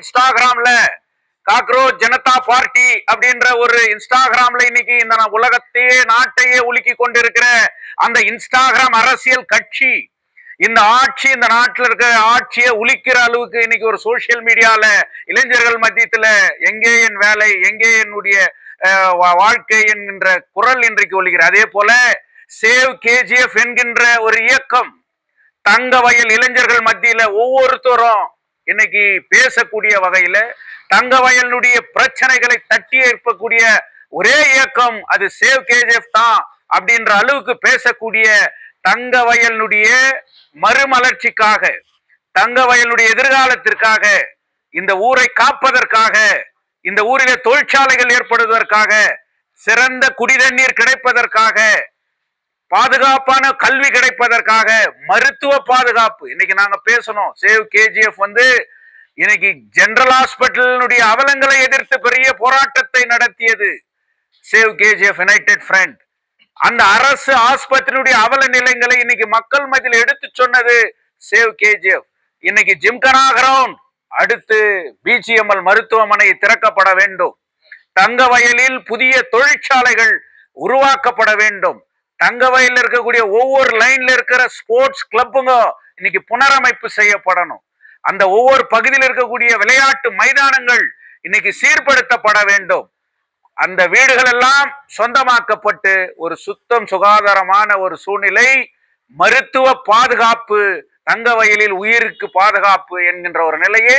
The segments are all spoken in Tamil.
இன்ஸ்டாகிராம்ல காக்ரோச் ஜனதா பார்ட்டி அப்படின்ற ஒரு இன்ஸ்டாகிராம்ல இன்னைக்கு இந்த உலகத்தையே நாட்டையே உலுக்கி கொண்டிருக்கிற அந்த இன்ஸ்டாகிராம் அரசியல் கட்சி இந்த ஆட்சி இந்த நாட்டில் இருக்க ஆட்சியை உலிக்கிற அளவுக்கு இன்னைக்கு ஒரு சோசியல் மீடியால இளைஞர்கள் மத்தியத்துல எங்கே என் வேலை, எங்கே என்னுடைய வாழ்க்கை என்கின்ற குரல் இன்றைக்கு ஒலிக்கிற. அதே போல சேவ் கேஜிஎஃப் என்கின்ற ஒரு இயக்கம் தங்க வயல் இளைஞர்கள் மத்தியில ஒவ்வொருத்தரும் இன்னைக்கு பேசக்கூடிய வகையில தங்க வயலுடைய பிரச்சனைகளை தட்டி எழுப்பக்கூடிய ஒரே இயக்கம் அது சேவ் கேஜிஎஃப் தான் அப்படின்ற அளவுக்கு பேசக்கூடிய தங்க வயலுடைய மறுமலர்ச்சிக்காக, தங்க வயலுடைய எதிர்காலத்திற்காக, இந்த ஊரை காப்பதற்காக, இந்த ஊரிலே தொழிற்சாலைகள் ஏற்படுவதற்காக, சிறந்த குடிதண்ணீர் கிடைப்பதற்காக, பாதுகாப்பான கல்வி கிடைப்பதற்காக, மருத்துவ பாதுகாப்பு. இன்னைக்கு நாங்க பேசணும் சேவ் கேஜிஎஃப் இன்னைக்கு ஜெனரல் ஹாஸ்பிட்டலுடைய அவலங்களை எதிர்த்து பெரிய போராட்டத்தை நடத்தியது சேவ் கேஜிஎஃப் யுனைடெட் ஃப்ரண்ட். அந்த அரசு ஆஸ்பத்திரியுடைய அவல நிலையங்களை இன்னைக்கு மக்கள் மத்தியில் எடுத்து சொன்னது சேவ் கேஜிஎஃப். இன்னைக்கு ஜிம்கனா கிரவுண்ட், அடுத்து பிஜிஎம்எல் மருத்துவமனை திறக்கப்பட வேண்டும். தங்க வயலில் புதிய தொழிற்சாலைகள் உருவாக்கப்பட வேண்டும். தங்க வயலில் இருக்கக்கூடிய ஒவ்வொரு லைன்ல இருக்கிற ஸ்போர்ட்ஸ் கிளப்புங்க இன்னைக்கு புனரமைப்பு செய்யப்படணும். அந்த ஒவ்வொரு பகுதியில் இருக்கக்கூடிய விளையாட்டு மைதானங்கள் இன்னைக்கு சீர்படுத்தப்பட வேண்டும். அந்த வீடுகள் எல்லாம் சொந்தமாக்கப்பட்டு ஒரு சுத்தம் சுகாதாரமான ஒரு சூழ்நிலை, மருத்துவ பாதுகாப்பு, தங்க வயலில் உயிருக்கு பாதுகாப்பு என்கின்ற ஒரு நிலையை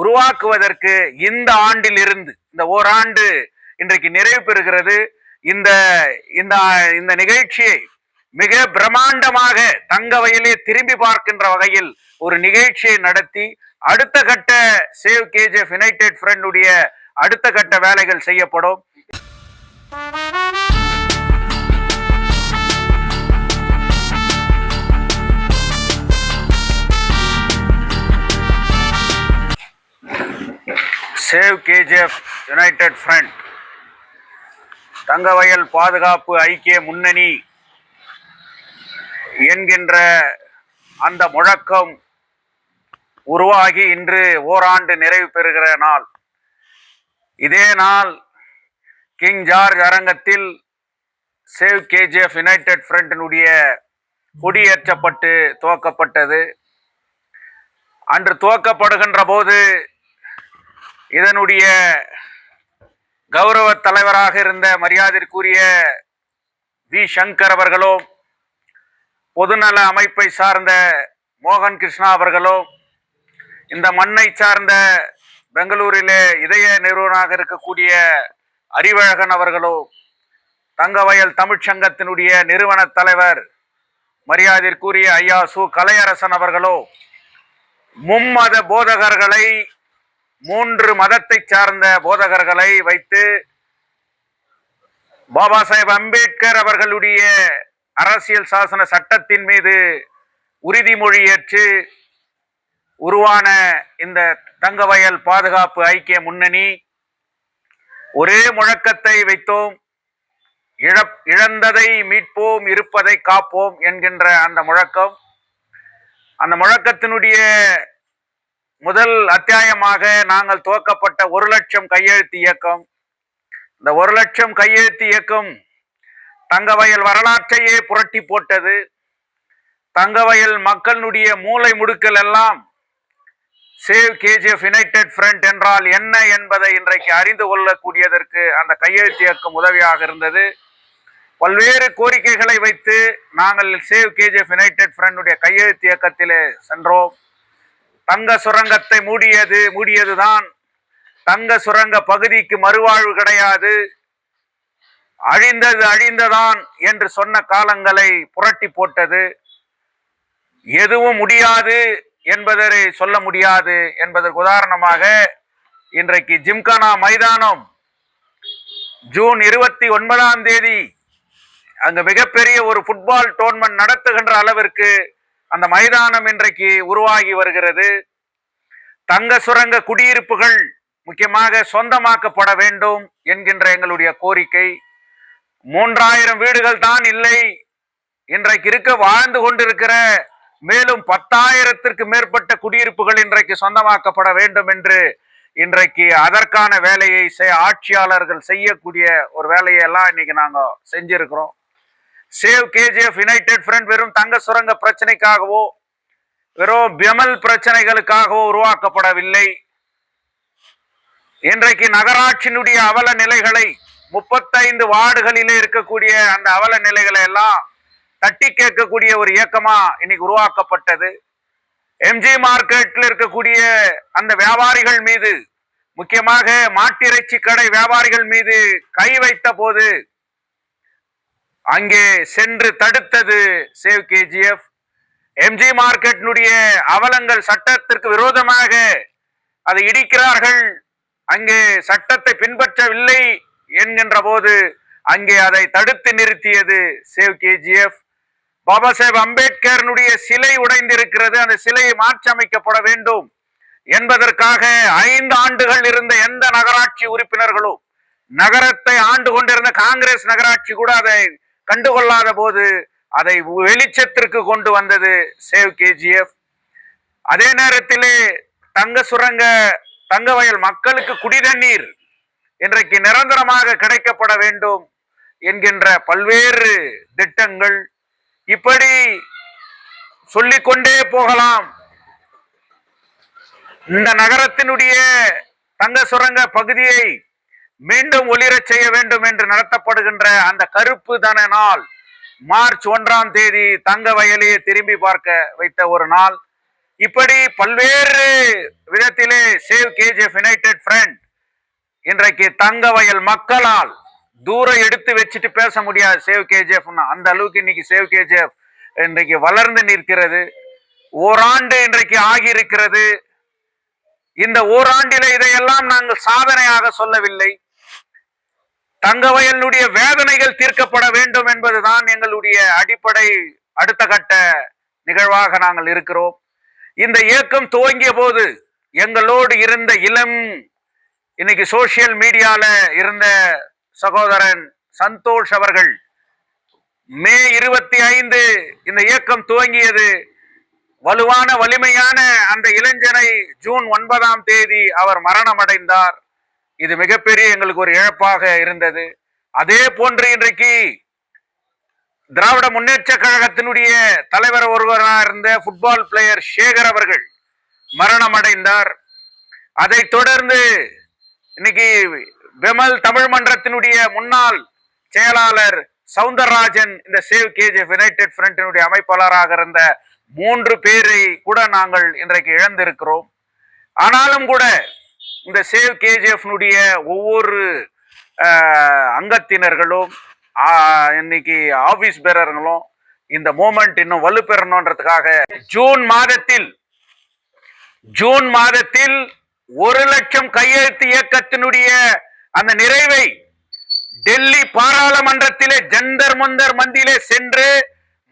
உருவாக்குவதற்கு இந்த ஆண்டில் இருந்து இந்த ஓராண்டு இன்றைக்கு நிறைவு பெறுகிறது. இந்த இந்த இந்த நிகழ்ச்சியை மிக பிரம்மாண்டமாக தங்க வயலே திரும்பி பார்க்கின்ற வகையில் ஒரு நிகழ்ச்சியை நடத்தி அடுத்த கட்ட சேவ் கேஜிஎஃப் யுனைடெட் ஃப்ரண்ட் உடைய அடுத்த கட்ட வேலைகள் செய்யப்படும். Save KGF United front Thangavayal பாதுகாப்பு ஐக்கிய முன்னணி என்கின்ற அந்த முழக்கம் உருவாகி இன்று ஓராண்டு நிறைவு பெறுகிற நாள். இதே நாள் கிங் ஜார்ஜ் அரங்கத்தில் சேவ் கேஜிஎஃப் யுனைடெட் ஃப்ரண்டினுடைய கொடியேற்றப்பட்டு துவக்கப்பட்டது. அன்று துவக்கப்படுகின்ற போது இதனுடைய கௌரவ தலைவராக இருந்த மரியாதைக்குரிய வி சங்கர் அவர்களோ, பொதுநல அமைப்பை சார்ந்த மோகன் கிருஷ்ணா அவர்களோ, இந்த மண்ணை சார்ந்த பெங்களூரிலே இதய நிறுவனராக இருக்கக்கூடிய அறிவழகன் அவர்களோ, தங்கவயல் தமிழ்ச்சங்கத்தினுடைய நிறுவன தலைவர் மரியாதைக்குரிய ஐயா சு கலையரசன் அவர்களோ, மும்மத போதகர்களை, 3 மதத்தை சார்ந்த போதகர்களை வைத்து பாபா சாஹேப் அம்பேத்கர் அவர்களுடைய அரசியல் சாசன சட்டத்தின் மீது உறுதிமொழி ஏற்று உருவான இந்த தங்கவயல் பாதுகாப்பு ஐக்கிய முன்னணி ஒரே முழக்கத்தை வைத்தோம். இழந்ததை மீட்போம், இருப்பதை காப்போம் என்கின்ற அந்த முழக்கம். அந்த முழக்கத்தினுடைய முதல் அத்தியாயமாக நாங்கள் துவக்கப்பட்ட 1 லட்சம் கையெழுத்து இயக்கம். இந்த 1 லட்சம் கையெழுத்து இயக்கம் தங்கவயல் வரலாற்றையே புரட்டி போட்டது. தங்கவயல் மக்களுடைய மூளை முடுக்கல் எல்லாம் சேவ் கேஜிஎஃப் யுனைடெட் ஃப்ரண்ட் என்றால் என்ன என்பதை இன்றைக்கு அறிந்து கொள்ளக்கூடியதற்கு அந்த கையெழுத்து இயக்கம் உதவியாக இருந்தது. பல்வேறு கோரிக்கைகளை வைத்து நாங்கள் சேவ் கேஜிஎஃப் யுனைடெட் ஃப்ரண்டுடைய கையெழுத்து இயக்கத்திலே சென்றோம். தங்க சுரங்கத்தை மூடியதுதான். தங்க சுரங்க பகுதிக்கு மறுவாழ்வு கிடையாது, அழிந்ததான் என்று சொன்ன காலங்களை புரட்டி போட்டது. எதுவும் முடியாது என்பதை சொல்ல முடியாது என்பதற்கு உதாரணமாக இன்றைக்கு ஜிம்கானா மைதானம் ஜூன் 29ஆம் தேதி அங்கு மிகப்பெரிய ஒரு ஃபுட்பால் டோர்னமெண்ட் நடத்துகின்ற அளவிற்கு அந்த மைதானம் இன்றைக்கு உருவாகி வருகிறது. தங்க சுரங்க குடியிருப்புகள் முக்கியமாக சொந்தமாக்கப்பட வேண்டும் என்கின்ற எங்களுடைய கோரிக்கை. 3000 வீடுகள் தான் இல்லை, இன்றைக்கு வாழ்ந்து கொண்டிருக்கிற மேலும் 10,000த்திற்கு மேற்பட்ட குடியிருப்புகள் இன்றைக்கு சொந்தமாக்கப்பட வேண்டும் என்று இன்றைக்கு அதற்கான வேலையை ஆட்சியாளர்கள் செய்யக்கூடிய ஒரு வேலையை எல்லாம் இன்னைக்கு நாங்க செஞ்சிருக்கிறோம். சேவ் கேஜிஎஃப் யுனைடெட் ஃப்ரண்ட் வெறும் தங்க சுரங்க பிரச்சனைக்காகவோ வெறும் பெமல் பிரச்சனைகளுக்காகவோ உருவாக்கப்படவில்லை. இன்றைக்கு நகராட்சியினுடைய அவல நிலைகளை 35 வார்டுகளிலே இருக்கக்கூடிய அந்த அவல நிலைகளை எல்லாம் தட்டி கேட்கக்கூடிய ஒரு இயக்கமா இன்னைக்கு உருவாக்கப்பட்டது. எம்ஜி மார்க்கெட்ல இருக்கக்கூடிய அந்த வியாபாரிகள் மீது, முக்கியமாக மாட்டிறைச்சி கடை வியாபாரிகள் மீது கை வைத்த போது அங்கே சென்று தடுத்தது சேவ் கேஜிஎஃப். எம்ஜி மார்க்கெட்டினுடைய அவலங்கள் சட்டத்திற்கு விரோதமாக அதை இடிக்கிறார்கள், அங்கே சட்டத்தை பின்பற்றவில்லை என்கின்ற போது அங்கே அதை தடுத்து நிறுத்தியது சேவ் கேஜிஎஃப். பாபா சாஹேப் அம்பேத்கருடைய சிலை உடைந்திருக்கிறது, அந்த சிலையை மாற்றி அமைக்கப்பட வேண்டும் என்பதற்காக 5 ஆண்டுகள் இருந்த எந்த நகராட்சி உறுப்பினர்களும், நகரத்தை ஆண்டு கொண்டிருந்த காங்கிரஸ் நகராட்சி கூட அதை கண்டுகொள்ளாத போது அதை வெளிச்சத்திற்கு கொண்டு வந்தது சேவ் கேஜிஎஃப். அதே நேரத்திலே தங்க வயல் மக்களுக்கு குடிதண்ணீர் இன்றைக்கு நிரந்தரமாக கிடைக்கப்பட வேண்டும் என்கின்ற பல்வேறு திட்டங்கள், இப்படி சொல்லிக்கொண்டே போகலாம். இந்த நகரத்தினுடைய தங்க சுரங்க பகுதியை மீண்டும் ஒளிரச் செய்ய வேண்டும் என்று நடத்தப்படுகின்ற அந்த கருப்பு தன நாள் மார்ச் 1ஆம் தேதி தங்க வயலையே திரும்பி பார்க்க வைத்த ஒரு நாள். இப்படி பல்வேறு விதத்திலே சேவ் கேஜிஎஃப் யுனைடெட் ஃப்ரண்ட் இன்றைக்கு தங்க வயல் மக்களால் தூரம் எடுத்து வச்சுட்டு பேச முடியாது. சேவ் கேஜிஎஃப் அந்த அளவுக்கு இன்னைக்கு சேவ் கேஜிஎஃப் இன்றைக்கு வளர்ந்து நிற்கிறது. ஓராண்டு இன்றைக்கு ஆகியிருக்கிறது. இந்த ஓராண்டில இதையெல்லாம் நாங்கள் சாதனையாக சொல்லவில்லை. தங்க வயலுடைய வேதனைகள் தீர்க்கப்பட வேண்டும் என்பதுதான் எங்களுடைய அடிப்படை அடுத்த கட்ட நிகழ்வாக நாங்கள் இருக்கிறோம். இந்த இயக்கம் துவங்கிய போது எங்களோடு இருந்த இளம், இன்னைக்கு சோசியல் மீடியால இருந்த சகோதரன் சந்தோஷ் அவர்கள் மே 25 இந்த இயக்கம் துவங்கியது. வலுவான வலிமையான அந்த இளைஞனை ஜூன் 9ஆம் தேதி அவர் மரணம் அடைந்தார். இது மிகப்பெரிய எங்களுக்கு ஒரு இழப்பாக இருந்தது. அதே போன்று இன்றைக்கு திராவிட முன்னேற்ற கழகத்தினுடைய தலைவர் ஒருவராக இருந்த ஃபுட்பால் பிளேயர் சேகர் அவர்கள் மரணம் அடைந்தார். அதை தொடர்ந்து இன்னைக்கு பெமல் தமிழ் மன்றத்தினுடைய முன்னாள் செயலாளர் சவுந்தரராஜன் இந்த சேவ் கேஜிஎஃப் யுனைடெட் ஃப்ரண்டினுடைய அமைப்பாளராக இருந்த 3 பேரை கூட நாங்கள் இன்றைக்கு இழந்திருக்கிறோம். ஆனாலும் கூட இந்த சேவ் கேஜிஎஃப் ஒவ்வொரு அங்கத்தினர்களும் இன்னைக்கு ஆபீஸ் பேரர்களும் இந்த மூமெண்ட் இன்னும் வலுப்பெறணுன்றதுக்காக ஜூன் மாதத்தில் 1 லட்சம் கையெழுத்து இயக்கத்தினுடைய அந்த நிறைவை டெல்லி பாராளுமன்றத்திலே ஜந்தர் மந்தர் மந்தியிலே சென்று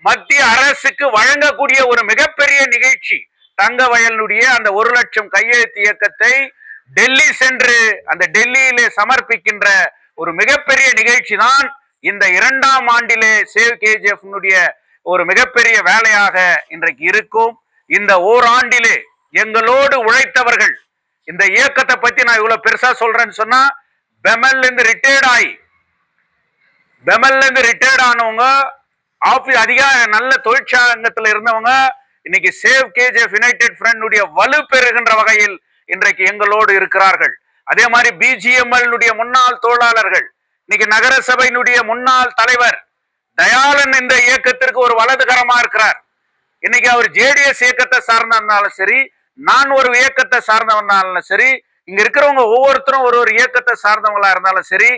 மத்திய அரசுக்கு வழங்கக்கூடிய ஒரு மிகப்பெரிய நிகழ்ச்சி. தங்க வயலுடைய அந்த 1 லட்சம் கையெழுத்து இயக்கத்தை டெல்லி சென்று அந்த டெல்லியிலே சமர்ப்பிக்கின்ற ஒரு மிகப்பெரிய நிகழ்ச்சி தான் இந்த 2ஆம் ஆண்டிலே சேவ் கேஜிஎஃப் ஒரு மிகப்பெரிய வேலையாக இன்றைக்கு இருக்கும். இந்த ஓராண்டிலே எங்களோடு உழைத்தவர்கள், இந்த இயக்கத்தை பத்தி நான் இவ்வளவு பெருசா சொல்றேன்னு சொன்னா, பெமல்ல இருந்து ரிட்டையர்ட் ஆனவங்க, அதிக நல்ல தொழிற்சங்கத்தில் இருந்தவங்க இன்னைக்கு சேவ் கேஜிஎஃப் யுனைடெட் ஃப்ரண்ட் வலு பெறுகின்ற வகையில் இன்றைக்கு எங்களோடு இருக்கிறார்கள். அதே மாதிரி பிஜிஎம்எல் முன்னாள் தோழாளர்கள், இன்னைக்கு நகரசபையினுடைய முன்னாள் தலைவர் தயாளன் இந்த இயக்கத்திற்கு ஒரு வலதுகரமா இருக்கிறார். இன்னைக்கு அவர் ஜேடிஎஸ் இயக்கத்தை சார்ந்திருந்தாலும் சரி, நான் ஒரு இயக்கத்தை சார்ந்தவனாலும் சரி, இங்க இருக்கிறவங்க ஒவ்வொருத்தரும் ஒரு இயக்கத்தை சார்ந்தவங்களா இருந்தாலும் சரி,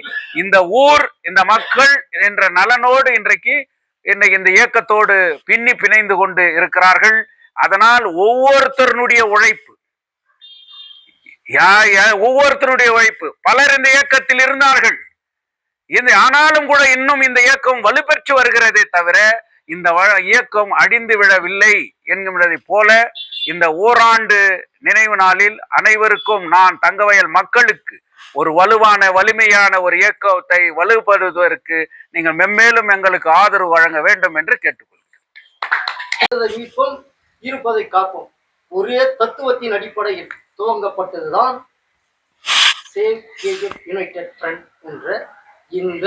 இந்த ஊர் இந்த மக்கள் என்ற நலனோடு இன்றைக்கு இந்த இயக்கத்தோடு பிணைந்து கொண்டு இருக்கிறார்கள். அதனால் ஒவ்வொருத்தருடைய உழைப்பு பலர் இந்த இயக்கத்தில் இருந்தார்கள். ஆனாலும் கூட இன்னும் இந்த இயக்கம் வலுப்பெற்று வருகிறதே தவிர இந்த இயக்கம் அடிந்து விடவில்லை என்கின்றதை போல இந்த ஓராண்டு நினைவு நாளில் அனைவருக்கும் நான் தங்கவயல் மக்களுக்கு ஒரு வலுவான வலிமையான ஒரு இயக்கத்தை வலுப்படுவதற்கு நீங்கள் மென்மேலும் எங்களுக்கு ஆதரவு வழங்க வேண்டும் என்று கேட்டுக்கொள்கிறேன். இருப்பதை காப்போம் ஒரே தத்துவத்தின் அடிப்படையில் துவங்கப்பட்டதுதான் சேவ் கேஜெட் யுனைடெட் ஃப்ரண்ட் என்ற இந்த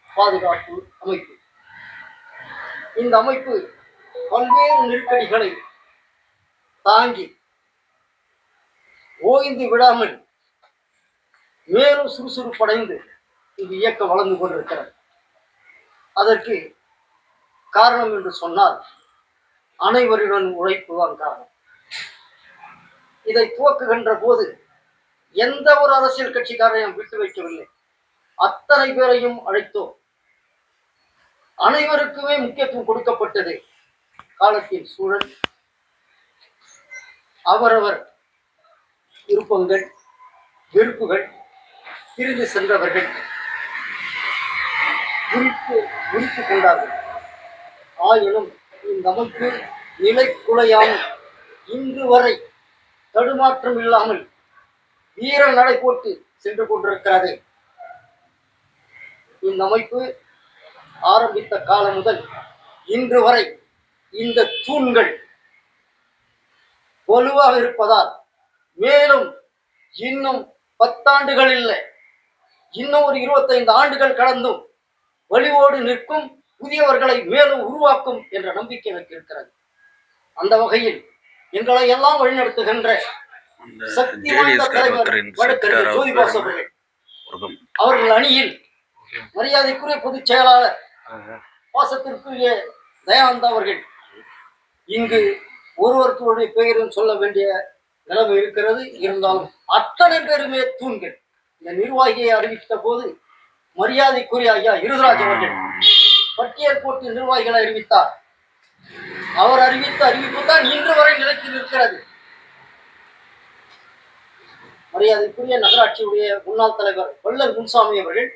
பாதுகாப்பு அமைப்பு. இந்த அமைப்பு பல்வேறு நெருக்கடிகளை தாங்கி ஓய்ந்து விடாமல் மேலும் சுறுசுறுப்படைந்து இந்த இயக்கம் வளர்ந்து கொண்டிருக்கிறது. அதற்கு காரணம் என்று சொன்னால் அனைவருடன் உழைப்பு தான் காரணம். இதை துவக்குகின்ற போது எந்த ஒரு அரசியல் கட்சிக்காரையும் விட்டு வைக்கவில்லை. அத்தனை பேரையும் அழைத்தோம். அனைவருக்குமே முக்கியத்துவம் கொடுக்கப்பட்டது. காலத்தின் சூழல், அவரவர் விருப்பங்கள், வெறுப்புகள், பிரிந்து சென்றவர்கள் விரித்து கொண்டார்கள். ஆயினும் இந்த அமைப்பு நிலை குலையாமல் இன்று வரை தடுமாற்றம் இல்லாமல் வீர நடை போட்டு சென்று கொண்டிருக்கிறது. இந்த அமைப்பு ஆரம்பித்த காலம் முதல் இன்று வரை இந்த தூண்கள் வலுவாக இருப்பதால் மேலும் இன்னும் 10 ஆண்டுகள் இல்லை, இன்னும் ஒரு 25 ஆண்டுகள் கடந்தும் வலிவோடு நிற்கும், புதியவர்களை மேலும் உருவாக்கும் என்ற நம்பிக்கை எனக்கு இருக்கிறது. அந்த வகையில் எங்களை எல்லாம் வழிநடத்துகின்ற சக்தி வாய்ந்த தலைவர் வழக்கறிஞர் ஜோதிபாசு அவர்கள் அணியில் மரியாதைக்குரிய பொதுச் செயலாளர் பாசத்திற்குரிய தயானந்தா அவர்கள் இங்கு ஒருவருடைய பெயரும் சொல்ல வேண்டிய நிலைமை இருக்கிறது. இருந்தாலும் அத்தனை பேருமே தூண்கள். இந்த நிர்வாகியை அறிவித்த போது மரியாதைக்குரிய ஐயா இருதராஜ் அவர்கள் பட்டியல் போட்டு நிர்வாகிகளை அறிவித்தார். அவர் அறிவித்த அறிவிப்பு தான் இன்று வரை நிலைத்து நிற்கிறது. மரியாதைக்குரிய நகராட்சியுடைய முன்னாள் தலைவர் வள்ளல் முன்சாமி அவர்கள்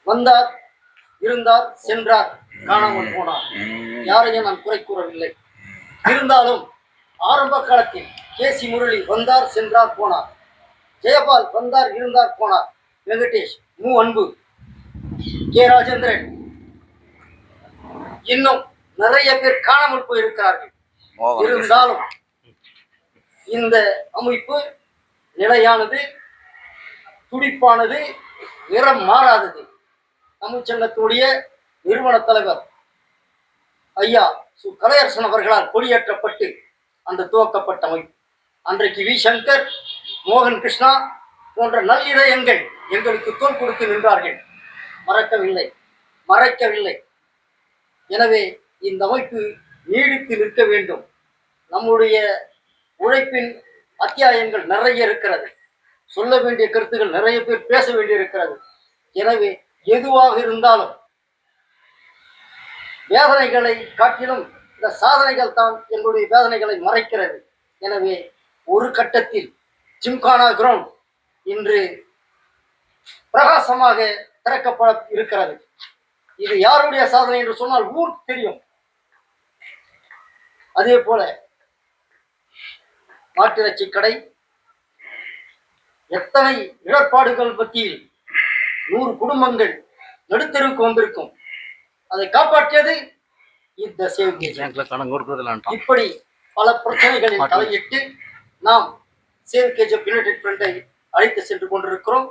வந்தார், இருந்தார், சென்றார், காணாமல் போனார். யாரையும் நான் குறை கூறவில்லை. இருந்தாலும் ஆரம்ப காலத்தில் கேசி முரளி வந்தார், சென்றார், போனார். ஜெயபால் வந்தார், இருந்தார், போனார். வெங்கடேஷ், மு அன்பு, கே ராஜேந்திரன், இன்னும் நிறைய பேர் காணாமல் போயிருக்கிறார்கள். இருந்தாலும் இந்த அமைப்பு நிலையானது, துடிப்பானது, நிறம் மாறாதது. தமிழ்ச்சங்கத்துடைய நிறுவன தலைவர் ஐயா சு கலையரசன் அவர்களால் கொடியேற்றப்பட்டு அந்த துவக்கப்பட்ட அமைப்பு. அன்றைக்கு வி சங்கர், மோகன் கிருஷ்ணா போன்ற நல்லிதயங்கள் எங்களுக்கு தோள் கொடுத்து நின்றார்கள். மறைக்கவில்லை. எனவே இந்த அமைப்பு நீடித்து நிற்க வேண்டும். நம்முடைய உழைப்பின் அத்தியாயங்கள் நிறைய இருக்கிறது. சொல்ல வேண்டிய கருத்துக்கள் நிறைய பேர் பேச வேண்டியிருக்கிறது. எனவே எதுவாக இருந்தாலும் வேதனைகளை காட்டிலும் இந்த சாதனைகள் தான் எங்களுடைய வேதனைகளை மறைக்கிறது. எனவே ஒரு கட்டத்தில் ஜிம்கானா கிரவுண்ட் இன்று பிரகாசமாக திறக்கப்பட இருக்கிறது. இது யாருடைய சாதனை என்று சொன்னால் ஊருக்கு தெரியும். அதே போல மாட்டிறைச்சி கடை எத்தனை இடர்பாடுகள் மத்தியில் 100 குடும்பங்கள் நடுத்தெருவுக்கு வந்திருக்கும். அதை காப்பாற்றியது இந்த சேவ். இப்படி பல பிரச்சனைகளில் தலையிட்டு நாம் சேவ் கேஜெட் யுனைடெட் ஃப்ரண்டை அழைத்து சென்று கொண்டிருக்கிறோம்.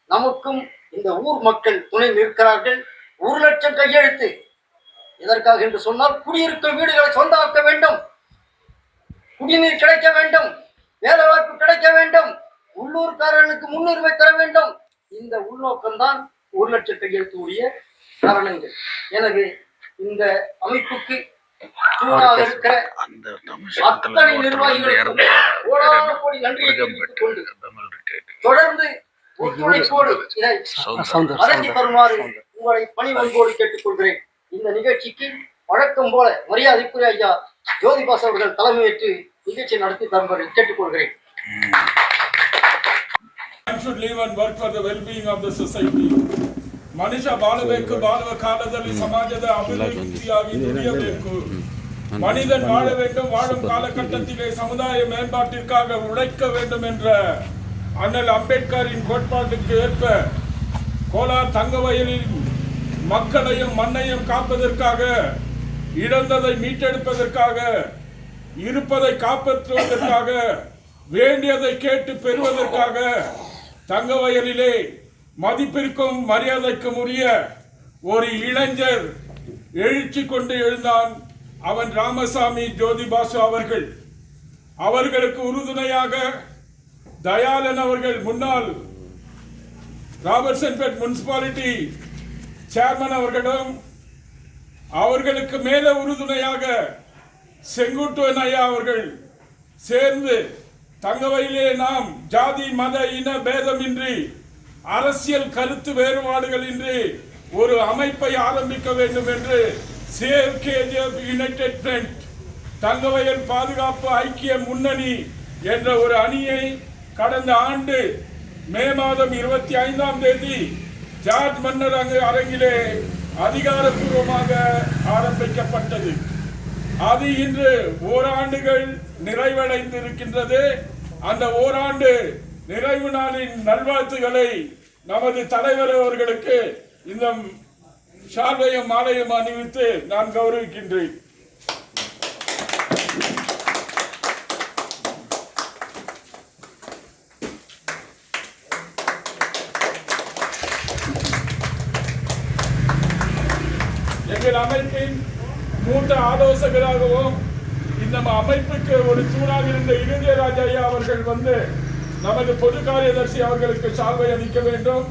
நமக்கும் இந்த ஊர் மக்கள் துணை நிற்கிறார்கள். 1 லட்சம் கையெழுத்து எதற்காக என்று சொன்னால் குடியிருக்கும் வீடுகளை சொந்தமாக்க வேண்டும், குடிநீர் கிடைக்க வேண்டும், வேலை வாய்ப்பு கிடைக்க வேண்டும், உள்ளூர்காரர்களுக்கு முன்னுரிமை தர வேண்டும். இந்த உள்நோக்கம்தான் 1 லட்சம் கையெழுத்து உடைய காரணங்கள். எனவே இந்த அமைப்புக்கு தூணாக இருக்கிற அத்தனை நிர்வாகிகளுக்கும் கோடான கோடி நன்றியை தெரிவித்துக் கொண்டு தொடர்ந்து ஒத்துழைப்போடு இதை நடத்தி தருமாறு உங்களை பணிவன்போடு கேட்டுக்கொள்கிறேன். இந்த நிகழ்ச்சிக்கு வழக்கம் போல மரியாதைக்குரிய ஐயா ஜோதிபாஸ் அவர்கள் தலைமையேற்று நிகழ்ச்சி நடத்தி தருமாறு கேட்டுக்கொள்கிறேன். should live and work for the well-being of the society. ಮನುಷ್ಯ ಬಾಳಬೇಕು, ಬಾಳುವ ಕಾಲದಲ್ಲಿ ಸಮಾಜದ ಅಭಿವೃದ್ಧಿಯಾಗಿ ದುಡಿಯಬೇಕು. மனிதன் வாழ வேண்டும், வாழும் காலகட்டத்திலே சமுதாய மேம்பாட்டிற்காக உழைக்க வேண்டும் என்ற அண்ணல் அம்பேத்கரின் கோட்பாட்டுக்கு ஏற்ப கோலார் தங்க வயலில் மக்களையும் மண்ணையும் காப்பதற்காக, இழந்ததை மீட்டெடுப்பதற்காக, இருப்பதை காப்பாற்றுவதற்காக, வேண்டியதை கேட்டு பெறுவதற்காக தங்கவயலிலே மதிப்பிற்கும் மரியாதைக்கும் உரிய ஒரு இளைஞர் எழுச்சி கொண்டு எழுந்தான். அவன் ராமசாமி ஜோதிபாசு அவர்கள். அவர்களுக்கு உறுதுணையாக தயாளன் அவர்கள், முன்னாள் ராபர்ட்சன்பேட் முனிசிபாலிட்டி சேர்மன் அவர்களும், அவர்களுக்கு மேல உறுதுணையாக செங்குட்டுவன் ஐயா அவர்கள் சேர்ந்து தங்கவயலிலே நாம் ஜாதி மத இன பேதமின்றி அரசியல் கருத்து வேறுபாடுகள் இன்றி ஒரு அமைப்பை ஆரம்பிக்க வேண்டும் என்று save KGF United front Thangavayal பாதுகாப்பு ஐக்கிய முன்னணி என்ற ஒரு அணியை கடந்த ஆண்டு மே மாதம் 25ஆம் தேதி ஜார்ஜ் மன்னர் அரங்கிலே அதிகாரப்பூர்வமாக ஆரம்பிக்கப்பட்டது. அது இன்று ஓராண்டுகள் நிறைவடைந்திருக்கின்றது. அந்த ஓராண்டு நிறைவு நாளின் நல்வாழ்த்துக்களை நமது தலைவர் அவர்களுக்கு இந்த ஷால்வையும் மாலையும் அணிவித்து நான் கௌரவிக்கின்றேன். எங்கள் அமைப்பின் மூத்த ஆலோசகராகவும் இந்த அமைப்புக்கு ஒரு தூணாக இருந்த இருதயராஜ் ஐயா அவர்கள் வந்து நமது பொது காரியதர்சி அவர்களுக்கு சால்வை அளிக்க வேண்டும்.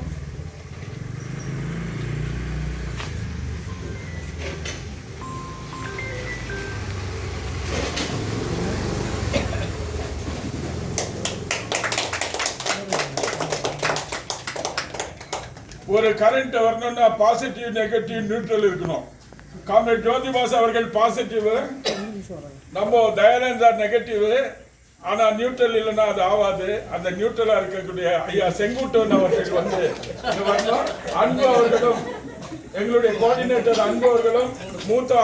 ஒரு கரண்ட் வரணும்னா பாசிட்டிவ் நெகட்டிவ் நியூட்ரல் இருக்கணும். காம்ரேட் ஜோதிபாஸ் அவர்கள் பாசிட்டிவ், நம்ம தயானந்த் சார் நெகட்டிவ். ஆனா நியூட்ரல் இல்லைன்னா அது ஆகாது. அந்த நியூட்ரலா இருக்கக்கூடிய ஐயா செங்குட்டுவன் அவர்கள் வந்து அன்பு அவர்களும், எங்களுடைய கோஆர்டினேட்டர் அன்பு அவர்களும், மூத்த